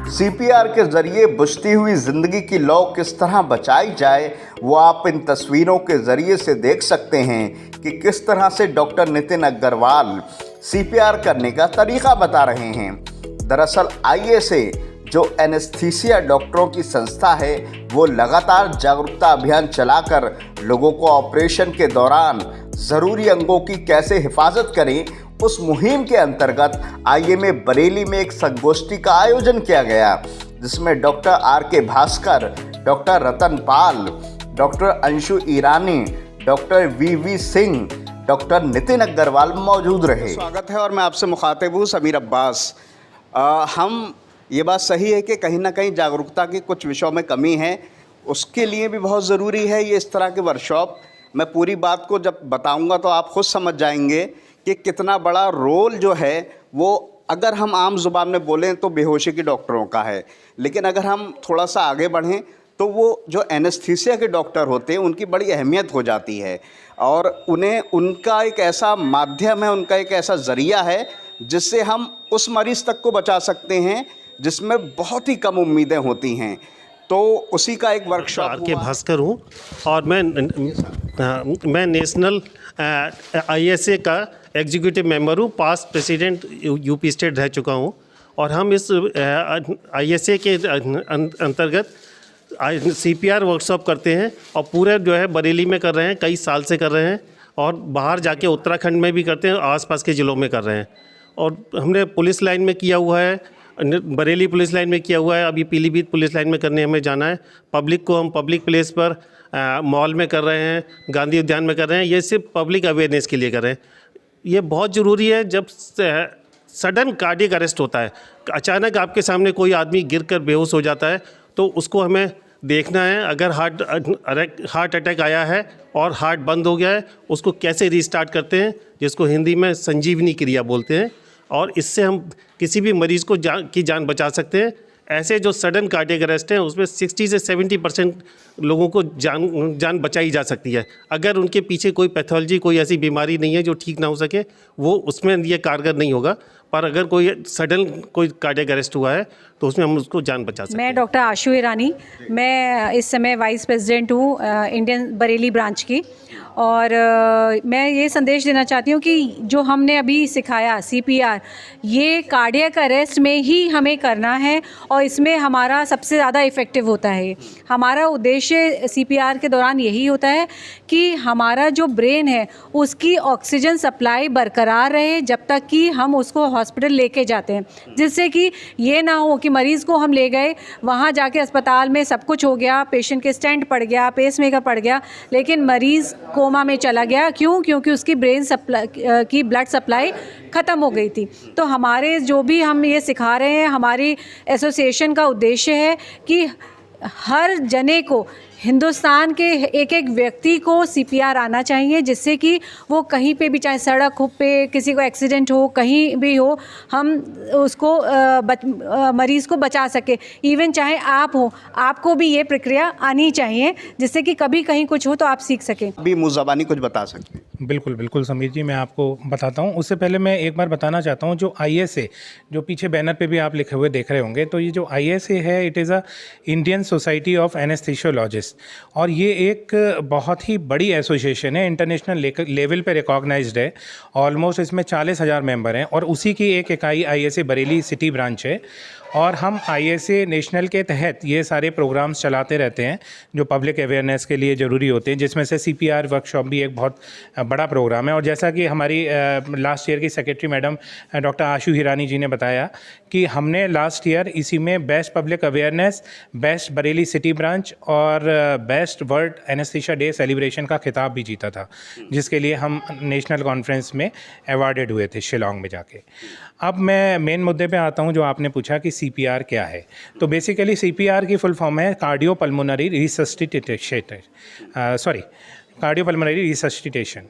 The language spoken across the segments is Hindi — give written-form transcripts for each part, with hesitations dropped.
सीपीआर के जरिए बुझती हुई जिंदगी की लौ किस तरह बचाई जाए वो आप इन तस्वीरों के जरिए से देख सकते हैं कि किस तरह से डॉक्टर नितिन अग्रवाल सीपीआर करने का तरीका बता रहे हैं। दरअसल आईएसए जो एनेस्थीसिया डॉक्टरों की संस्था है वो लगातार जागरूकता अभियान चलाकर लोगों को ऑपरेशन के दौरान ज़रूरी अंगों की कैसे हिफाजत करें उस मुहिम के अंतर्गत आईएमए बरेली में एक संगोष्ठी का आयोजन किया गया, जिसमें doctor R K Bhaskar, doctor Ratan Pal, doctor Anshu Irani, doctor V Singh, doctor Nitin Agarwal मौजूद रहे। स्वागत है और मैं आपसे मुखातिब हूँ समीर अब्बास। हम ये बात सही है कि कहीं ना कहीं जागरूकता की कुछ विषयों में कमी है, उसके लिए भी बहुत ज़रूरी है ये इस तरह के वर्कशॉप। मैं पूरी बात को जब बताऊंगा तो आप खुद समझ जाएंगे कि कितना बड़ा रोल जो है वो, अगर हम आम ज़ुबान में बोलें तो बेहोशी के डॉक्टरों का है, लेकिन अगर हम थोड़ा सा आगे बढ़ें तो वो जो एनेस्थीसिया के डॉक्टर होते हैं उनकी बड़ी अहमियत हो जाती है और उन्हें उनका एक ऐसा माध्यम है, उनका एक ऐसा ज़रिया है जिससे हम उस मरीज़ तक को बचा सकते हैं जिसमें बहुत ही कम उम्मीदें होती हैं। तो उसी का एक वर्कशॉप। आर के भास्कर हूँ और मैं नेशनल आईएसए का एग्जीक्यूटिव मेंबर हूँ, पास्ट प्रेसिडेंट यूपी स्टेट रह चुका हूँ। और हम इस आईएसए के अंतर्गत सीपीआर वर्कशॉप करते हैं और पूरे जो है बरेली में कर रहे हैं, कई साल से कर रहे हैं और बाहर जाके उत्तराखंड में भी करते हैं, आसपास के ज़िलों में कर रहे हैं। और हमने पुलिस लाइन में किया हुआ है, बरेली पुलिस लाइन में किया हुआ है, अभी पीलीभीत पुलिस लाइन में करने हमें जाना है। पब्लिक को हम पब्लिक प्लेस पर मॉल में कर रहे हैं, गांधी उद्यान में कर रहे हैं। ये सिर्फ पब्लिक अवेयरनेस के लिए कर रहे हैं। ये बहुत ज़रूरी है। जब सडन कार्डियक अरेस्ट होता है, अचानक आपके सामने कोई आदमी गिरकर बेहोश हो जाता है, तो उसको हमें देखना है। अगर हार्ट अटैक आया है और हार्ट बंद हो गया है, उसको कैसे रीस्टार्ट करते हैं, जिसको हिंदी में संजीवनी क्रिया बोलते हैं, और इससे हम किसी भी मरीज़ को जान बचा सकते हैं। ऐसे जो सडन कार्डियक अरेस्ट हैं उसमें 60 से 70% लोगों को जान बचाई जा सकती है। अगर उनके पीछे कोई पैथोलॉजी, कोई ऐसी बीमारी नहीं है जो ठीक ना हो सके, वो उसमें ये कारगर नहीं होगा। पर अगर कोई सडन कोई कार्डियक अरेस्ट हुआ है तो उसमें हम उसको जान बचा सकते हैं। मैं डॉक्टर आशु ईरानी, मैं इस समय वाइस प्रेसिडेंट हूँ इंडियन बरेली ब्रांच की। और मैं ये संदेश देना चाहती हूँ कि जो हमने अभी सिखाया सीपीआर, ये कार्डियक अरेस्ट में ही हमें करना है और इसमें हमारा सबसे ज़्यादा इफ़ेक्टिव होता है। हमारा उद्देश्य सीपीआर के दौरान यही होता है कि हमारा जो ब्रेन है उसकी ऑक्सीजन सप्लाई बरकरार रहे जब तक कि हम उसको हॉस्पिटल लेके जाते हैं, जिससे कि ये ना हो कि मरीज़ को हम ले गए, वहाँ जाके अस्पताल में सब कुछ हो गया, पेशेंट के स्टेंट पड़ गया, पेसमेकर पड़ गया, लेकिन मरीज़ कोमा में चला गया। क्यों? क्योंकि उसकी ब्रेन की ब्लड सप्लाई ख़त्म हो गई थी। तो हमारे जो भी हम ये सिखा रहे हैं, हमारी एसोसिएशन का उद्देश्य है कि हर जने को, हिंदुस्तान के एक एक व्यक्ति को सीपीआर आना चाहिए, जिससे कि वो कहीं पे भी, चाहे सड़क पे किसी को एक्सीडेंट हो, कहीं भी हो, हम उसको मरीज़ को बचा सके। इवन चाहे आप हो, आपको भी ये प्रक्रिया आनी चाहिए, जिससे कि कभी कहीं कुछ हो तो आप सीख सकें। अभी मुँह ज़बानी कुछ बता सकते हैं? बिल्कुल बिल्कुल समीर जी, मैं आपको बताता हूँ। उससे पहले मैं एक बार बताना चाहता हूँ, जो आईएसए, जो पीछे बैनर पे भी आप लिखे हुए देख रहे होंगे, तो ये जो आईएसए है, it is a Indian society of anaesthesiologist, और ये एक बहुत ही बड़ी एसोसिएशन है, इंटरनेशनल लेवल पे रिकॉग्नाइज्ड है। ऑलमोस्ट इसमें 40,000 मेंबर हैं और उसी की एक इकाई आईएसए बरेली सिटी ब्रांच है। और हम आईएसए नेशनल के तहत ये सारे प्रोग्राम्स चलाते रहते हैं जो पब्लिक अवेयरनेस के लिए ज़रूरी होते हैं, जिसमें से सीपीआर वर्कशॉप भी एक बहुत बड़ा प्रोग्राम है। और जैसा कि हमारी लास्ट ईयर की secretary madam doctor Ashu Irani ji ने बताया कि हमने लास्ट ईयर इसी में best public awareness, best Bareilly city branch और best world anaesthesia day celebration का खिताब भी जीता था, जिसके लिए हम नेशनल कॉन्फ्रेंस में अवार्डेड हुए थे शिलोंग में जाके। अब मैं मेन मुद्दे पे आता हूँ, जो आपने पूछा कि सीपीआर क्या है। तो बेसिकली सीपीआर की फुल फॉर्म है कार्डियोपल्मोनरी रिसस्टिटेशन।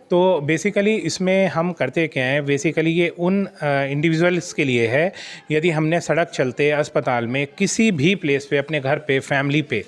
तो बेसिकली इसमें हम करते क्या हैं, बेसिकली ये उन इंडिविजुअल्स के लिए है, यदि हमने सड़क चलते अस्पताल में किसी भी प्लेस पे, अपने घर पे, फैमिली पे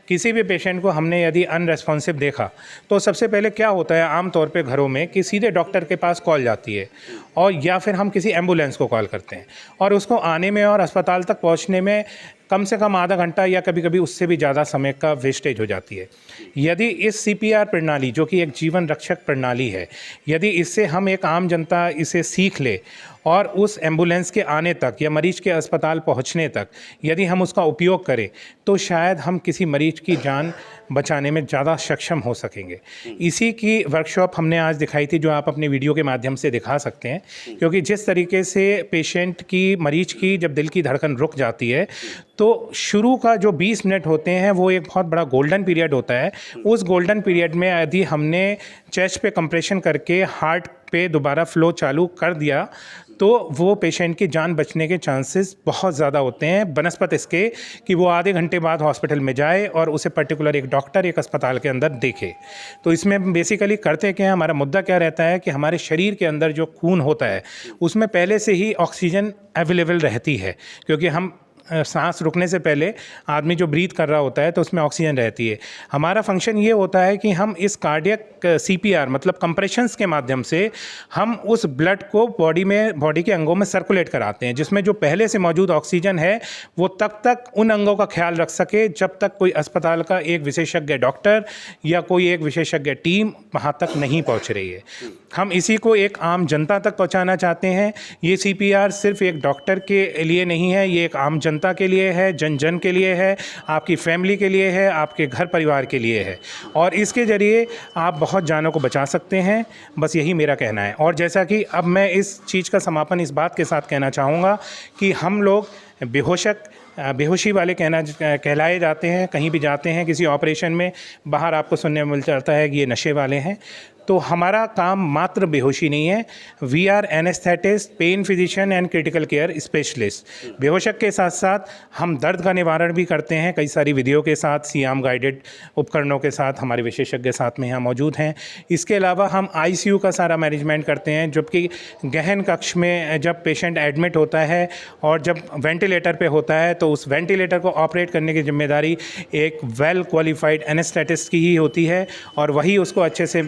किसी भी पेशेंट को हमने यदि अनरेस्पॉन्सिव देखा तो सबसे पहले क्या होता है आमतौर पे घरों में कि सीधे डॉक्टर के पास कॉल जाती है, और या फिर हम किसी एम्बुलेंस को कॉल करते हैं, और उसको आने में और अस्पताल तक पहुंचने में कम से कम आधा घंटा या कभी कभी उससे भी ज़्यादा समय का वेस्टेज हो जाती है। यदि इस CPR प्रणाली, जो कि एक जीवन रक्षक प्रणाली है, यदि इससे हम एक आम जनता इसे सीख ले और उस एम्बुलेंस के आने तक या मरीज के अस्पताल पहुंचने तक यदि हम उसका उपयोग करें तो शायद हम किसी मरीज की जान बचाने में ज़्यादा सक्षम हो सकेंगे। इसी की वर्कशॉप हमने आज दिखाई थी, जो आप अपने वीडियो के माध्यम से दिखा सकते हैं, क्योंकि जिस तरीके से पेशेंट की, मरीज की जब दिल की धड़कन रुक जाती है तो शुरू का जो 20 मिनट होते हैं वो एक बहुत बड़ा गोल्डन पीरियड होता है। उस गोल्डन पीरियड में यदि हमने चेस्ट पे कंप्रेशन करके हार्ट पे दोबारा फ्लो चालू कर दिया तो वो पेशेंट की जान बचने के चांसेस बहुत ज़्यादा होते हैं, बनस्पत इसके कि वो आधे घंटे बाद हॉस्पिटल में जाए और उसे पर्टिकुलर एक डॉक्टर एक अस्पताल के अंदर देखे। तो इसमें बेसिकली करते क्या है, हमारा मुद्दा क्या रहता है कि हमारे शरीर के अंदर जो खून होता है उसमें पहले से ही ऑक्सीजन अवेलेबल रहती है, क्योंकि हम सांस रुकने से पहले आदमी जो ब्रीथ कर रहा होता है तो उसमें ऑक्सीजन रहती है। हमारा फंक्शन ये होता है कि हम इस कार्डियक CPR मतलब कंप्रेशंस के माध्यम से हम उस ब्लड को बॉडी के अंगों में सर्कुलेट कराते हैं, जिसमें जो पहले से मौजूद ऑक्सीजन है वो तब तक उन अंगों का ख्याल रख सके जब तक कोई अस्पताल का एक विशेषज्ञ डॉक्टर या कोई एक विशेषज्ञ टीम वहाँ तक नहीं पहुँच रही है। हम इसी को एक आम जनता तक पहुँचाना चाहते हैं। ये CPR सिर्फ एक डॉक्टर के लिए नहीं है, ये एक आम जनता के लिए है, जन जन के लिए है, आपकी फैमिली के लिए है, आपके घर परिवार के लिए है, और इसके ज़रिए आप बहुत जानों को बचा सकते हैं। बस यही मेरा कहना है। और जैसा कि अब मैं इस चीज़ का समापन इस बात के साथ कहना चाहूँगा कि हम लोग बेहोशी वाले कहलाए जाते हैं। कहीं भी जाते हैं किसी ऑपरेशन में, बाहर आपको सुनने में मिल जाता है कि ये नशे वाले हैं। तो हमारा काम मात्र बेहोशी नहीं है, we are anaesthetist, pain physician and critical care specialist. बेहोशक के साथ साथ हम दर्द का निवारण भी करते हैं, कई सारी विधियों के साथ, सियाम गाइडेड उपकरणों के साथ हमारे विशेषज्ञ साथ में यहाँ मौजूद हैं। इसके अलावा हम ICU का सारा मैनेजमेंट करते हैं, जबकि गहन कक्ष में जब पेशेंट एडमिट होता है और जब वेंटिलेटर पे होता है तो उस वेंटिलेटर को ऑपरेट करने की जिम्मेदारी एक वेल क्वालिफाइड एनेस्थेटिस्ट की ही होती है, और वही उसको अच्छे से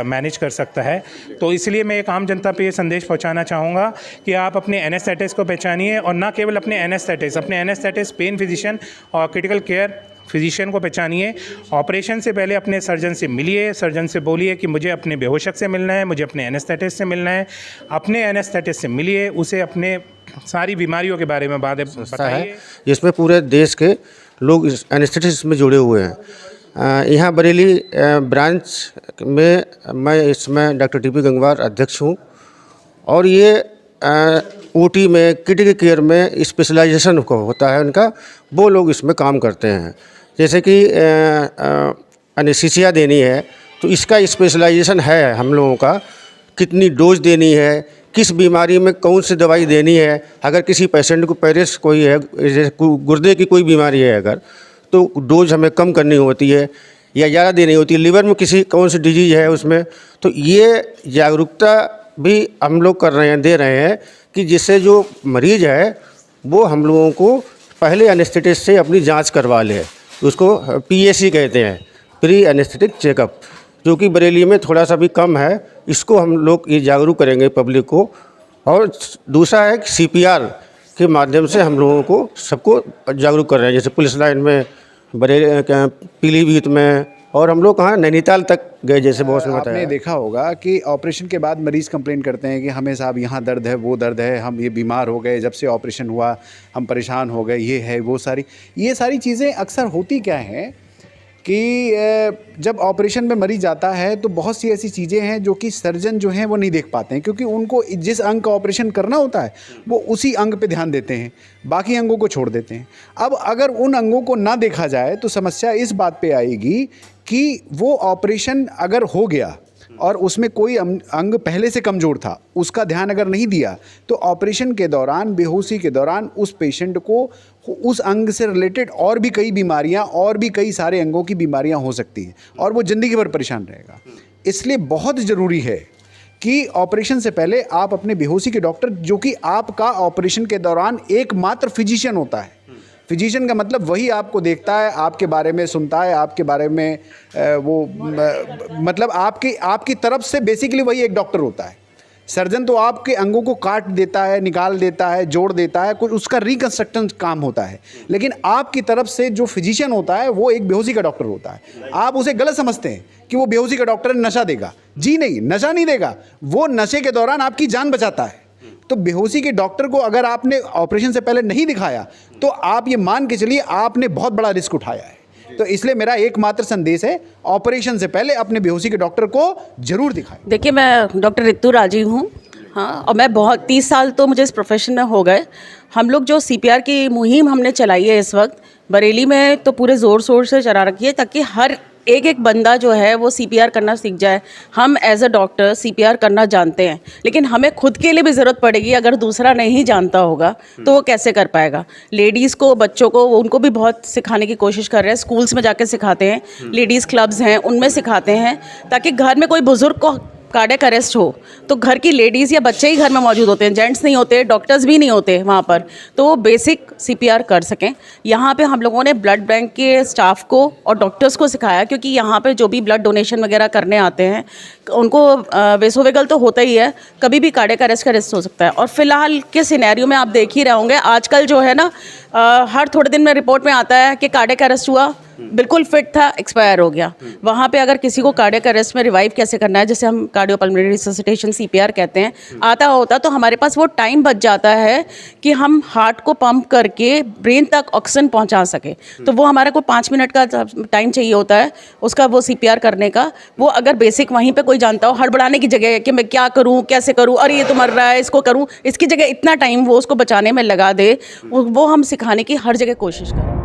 मैनेज कर सकता है। तो इसलिए मैं एक आम जनता पे ये संदेश पहुंचाना चाहूँगा कि आप अपने एनेस्थेटिस्ट को पहचानिए, और ना केवल अपने एनेस्थेटिस्ट, पेन फिजिशियन और क्रिटिकल केयर फिजिशियन को पहचानिए। ऑपरेशन से पहले अपने सर्जन से मिलिए, सर्जन से बोलिए कि मुझे अपने बेहोशक से मिलना है, मुझे अपने एनेस्थेटिस्ट से मिलना है। अपने एनेस्थेटिस्ट से मिलिए, उसे अपने सारी बीमारियों के बारे में बताइए। इसमें पूरे देश के लोग इस एनेस्थेटिस्ट में जुड़े हुए हैं। यहाँ बरेली ब्रांच में मैं इसमें डॉक्टर TP गंगवार अध्यक्ष हूँ, और ये OT में, क्रिटिकल केयर में स्पेशलाइजेशन होता है उनका, वो लोग इसमें काम करते हैं। जैसे कि एनेस्थीसिया देनी है तो इसका स्पेशलाइजेशन है हम लोगों का, कितनी डोज देनी है, किस बीमारी में कौन सी दवाई देनी है। अगर किसी पेशेंट को पेरिस कोई है, जैसे गुर्दे की कोई बीमारी है अगर, तो डोज हमें कम करनी होती है या ज़्यादा देनी होती है। लिवर में किसी कौन सी डिजीज़ है उसमें, तो ये जागरूकता भी हम लोग दे रहे हैं कि जिससे जो मरीज़ है वो हम लोगों को पहले एनेस्थेटिस्ट से अपनी जांच करवा ले। उसको PAC कहते हैं, प्री एनेस्थेटिक चेकअप, जो कि बरेली में थोड़ा सा भी कम है। इसको हम लोग ये जागरूक करेंगे पब्लिक को। और दूसरा है कि CPR के माध्यम से हम लोगों को सबको जागरूक कर रहे हैं, जैसे पुलिस लाइन में, पीलीभीत में, और हम लोग कहाँ नैनीताल तक गए, जैसे बॉस ने बताया। आपने देखा होगा कि ऑपरेशन के बाद मरीज़ कंप्लेन करते हैं कि हमें साहब यहाँ दर्द है, वो दर्द है, हम ये बीमार हो गए, जब से ऑपरेशन हुआ हम परेशान हो गए, ये है वो सारी चीज़ें अक्सर होती क्या हैं कि जब ऑपरेशन में मरीज जाता है तो बहुत सी ऐसी चीज़ें हैं जो कि सर्जन जो हैं वो नहीं देख पाते हैं, क्योंकि उनको जिस अंग का ऑपरेशन करना होता है वो उसी अंग पे ध्यान देते हैं, बाकी अंगों को छोड़ देते हैं। अब अगर उन अंगों को ना देखा जाए तो समस्या इस बात पे आएगी कि वो ऑपरेशन अगर हो गया और उसमें कोई अंग पहले से कमज़ोर था, उसका ध्यान अगर नहीं दिया तो ऑपरेशन के दौरान, बेहोशी के दौरान उस पेशेंट को उस अंग से रिलेटेड और भी कई बीमारियां और भी कई सारे अंगों की बीमारियां हो सकती हैं और वो ज़िंदगी भर परेशान रहेगा। इसलिए बहुत ज़रूरी है कि ऑपरेशन से पहले आप अपने बेहोशी के डॉक्टर, जो कि आपका ऑपरेशन के दौरान एकमात्र फिजिशियन होता है, फिजिशियन का मतलब वही आपको देखता है, आपके बारे में सुनता है, आपके बारे में मतलब आपकी तरफ से बेसिकली वही एक डॉक्टर होता है। सर्जन तो आपके अंगों को काट देता है, निकाल देता है, जोड़ देता है, कुछ उसका रिकंस्ट्रक्शन काम होता है। लेकिन आपकी तरफ से जो फिजिशियन होता है वो एक बेहोशी का डॉक्टर होता है। आप उसे गलत समझते हैं कि वो बेहोशी का डॉक्टर नशा देगा। जी नहीं, नशा नहीं देगा, वो नशे के दौरान आपकी जान बचाता है। तो बेहोशी के डॉक्टर को अगर आपने ऑपरेशन से पहले नहीं दिखाया तो आप ये मान के चलिए आपने बहुत बड़ा रिस्क उठाया है। तो इसलिए मेरा एकमात्र संदेश है, ऑपरेशन से पहले अपने बेहोशी के डॉक्टर को जरूर दिखाएं। देखिए, मैं डॉक्टर ऋतु राजीव हूँ। हाँ, और मैं बहुत 30 साल तो मुझे इस प्रोफेशन में हो गए। हम लोग जो CPR की मुहिम हमने चलाई है इस वक्त बरेली में, तो पूरे ज़ोर शोर से चला रखी है ताकि हर एक बंदा जो है वो CPR करना सीख जाए। हम एज अ डॉक्टर CPR करना जानते हैं, लेकिन हमें खुद के लिए भी ज़रूरत पड़ेगी। अगर दूसरा नहीं जानता होगा तो वो कैसे कर पाएगा। लेडीज़ को, बच्चों को, उनको भी बहुत सिखाने की कोशिश कर रहे हैं। स्कूल्स में जाके सिखाते हैं, लेडीज़ क्लब्स हैं उनमें सिखाते हैं, ताकि घर में कोई बुज़ुर्ग को कार्डियक अरेस्ट हो तो घर की लेडीज़ या बच्चे ही घर में मौजूद होते हैं, जेंट्स नहीं होते, डॉक्टर्स भी नहीं होते वहाँ पर, तो वो बेसिक CPR कर सकें। यहाँ पे हम लोगों ने ब्लड बैंक के स्टाफ को और डॉक्टर्स को सिखाया, क्योंकि यहाँ पे जो भी ब्लड डोनेशन वगैरह करने आते हैं उनको वेसोवेगल तो होता ही है, कभी भी कार्डियक अरेस्ट का रिस्क हो सकता है। और फिलहाल के सिनेरियो में आप देख ही रहे होंगे, आजकल जो है ना हर थोड़े दिन में रिपोर्ट में आता है कि कार्डियक अरेस्ट हुआ, बिल्कुल फिट था, एक्सपायर हो गया। वहाँ पे अगर किसी को कार्डियक अरेस्ट में रिवाइव कैसे करना है, जैसे हम कार्डियोपल्मोनरी रिससिटेशन CPR कहते हैं, आता होता तो हमारे पास वो टाइम बच जाता है कि हम हार्ट को पंप करके ब्रेन तक ऑक्सीजन पहुँचा सके। तो वो हमारे को 5 मिनट का टाइम चाहिए होता है उसका, वो CPR करने का। वो अगर बेसिक वहीं पर कोई जानता हो, हड़बड़ाने की जगह कि मैं क्या करूँ, कैसे करूँ, अरे ये तो मर रहा है, इसको करूँ, इसकी जगह इतना टाइम वो उसको बचाने में लगा दे, वो हम सिखाने की हर जगह कोशिश करें।